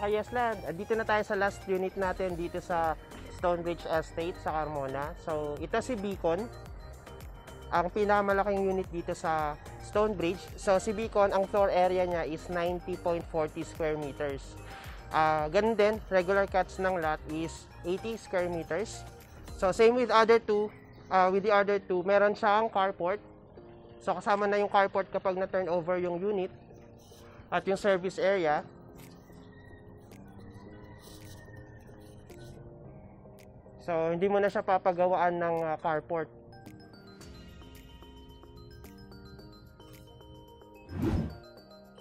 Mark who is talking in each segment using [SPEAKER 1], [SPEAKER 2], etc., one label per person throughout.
[SPEAKER 1] ka-Yesland, dito na tayo sa last unit natin dito sa Stonebridge Estate sa Carmona. So ito si Beacon, ang pinakamalaking unit dito sa Stonebridge. So si Beacon, ang floor area niya is 90.40 square meters. Ganun din, regular cuts ng lot is 80 square meters. So same with the other two, meron siyang carport. So kasama na yung carport kapag na-turn over yung unit at yung service area. So hindi mo na siya papagawaan ng carport.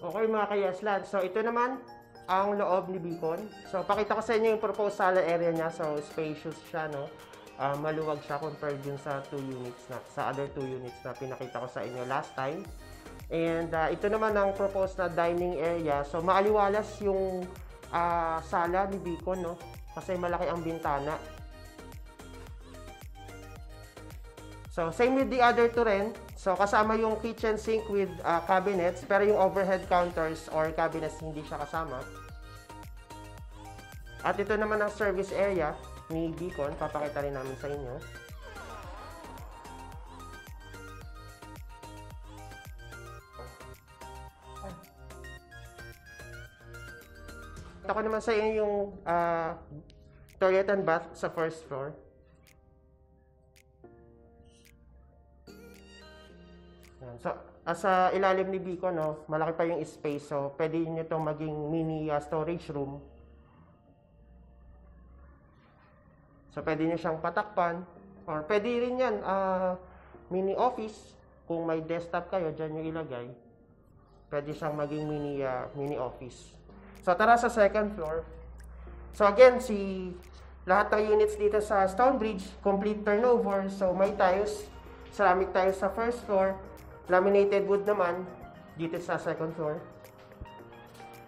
[SPEAKER 1] Okay mga ka-Yesland, so ito naman ang loob ni Beacon. So pakita ko sa inyo yung proposed salon area niya. So spacious siya, no? Maluwag siya compared dun sa other two units na pinakita ko sa inyo last time. And ito naman ang proposed na dining area. So maaliwalas yung sala ni Beacon, no? Kasi malaki ang bintana. So same with the other two rin. So kasama yung kitchen sink with cabinets, pero yung overhead counters or cabinets hindi siya kasama. At ito naman ang service area ni Beacon, papakita rin namin sa inyo. Ito ko naman sa inyo yung toilet and bath sa first floor. So, sa ilalim ni Beacon, no, malaki pa yung space. So, pwede nyo itong maging mini storage room. So, pwede nyo siyang patakpan. Or pwede rin yan, mini office. Kung may desktop kayo, dyan nyo ilagay. Pwede siyang maging mini office. So, tara sa second floor. So, again, lahat ng units dito sa Stonebridge, complete turnover. So, may tiles, ceramic tiles sa first floor. Laminated wood naman dito sa second floor.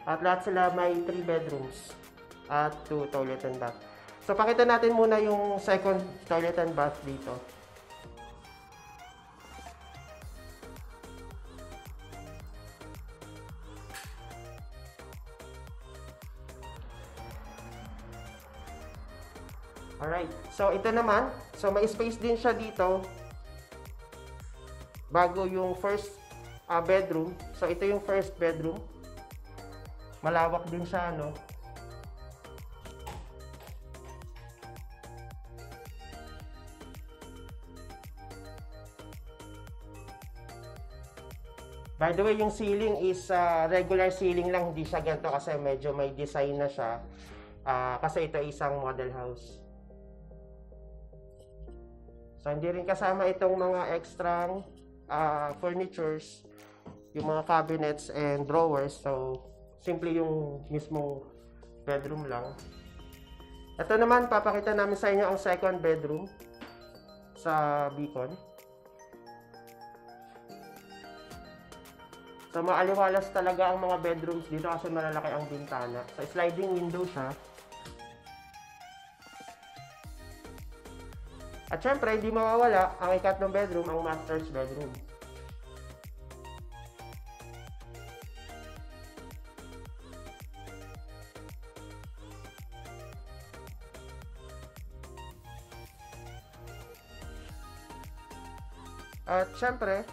[SPEAKER 1] At lahat sila may 3 bedrooms at 2 toilet and bath. So pakita natin muna yung second toilet and bath dito. Alright, so ito naman, so may space din siya dito bago yung first bedroom. So ito yung first bedroom. Malawak din siya, no? By the way, yung ceiling is regular ceiling lang, hindi siya ganito kasi medyo may design na siya. Kasi ito isang model house. So hindi rin kasama itong mga extra furnitures, yung mga cabinets and drawers. So simple yung mismong bedroom lang. Ito naman, papakita namin sa inyo ang second bedroom sa Beacon. So maaliwalas talaga ang mga bedrooms dito kasi malalaki ang bintana. So sliding window siya. At syempre, hindi mawawala ang ikatlong bedroom, ang master's bedroom. At syempre,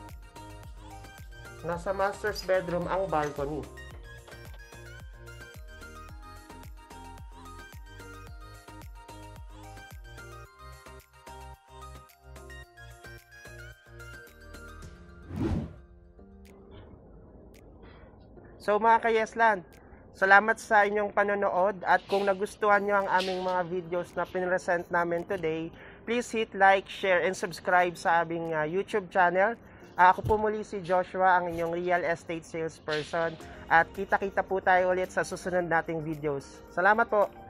[SPEAKER 1] nasa master's bedroom ang balcony. So mga ka-Yesland, salamat sa inyong panonood at kung nagustuhan nyo ang aming mga videos na pinresent namin today, please hit like, share, and subscribe sa aming YouTube channel. Ako po muli si Joshua, ang inyong real estate salesperson, at kita-kita po tayo ulit sa susunod nating videos. Salamat po!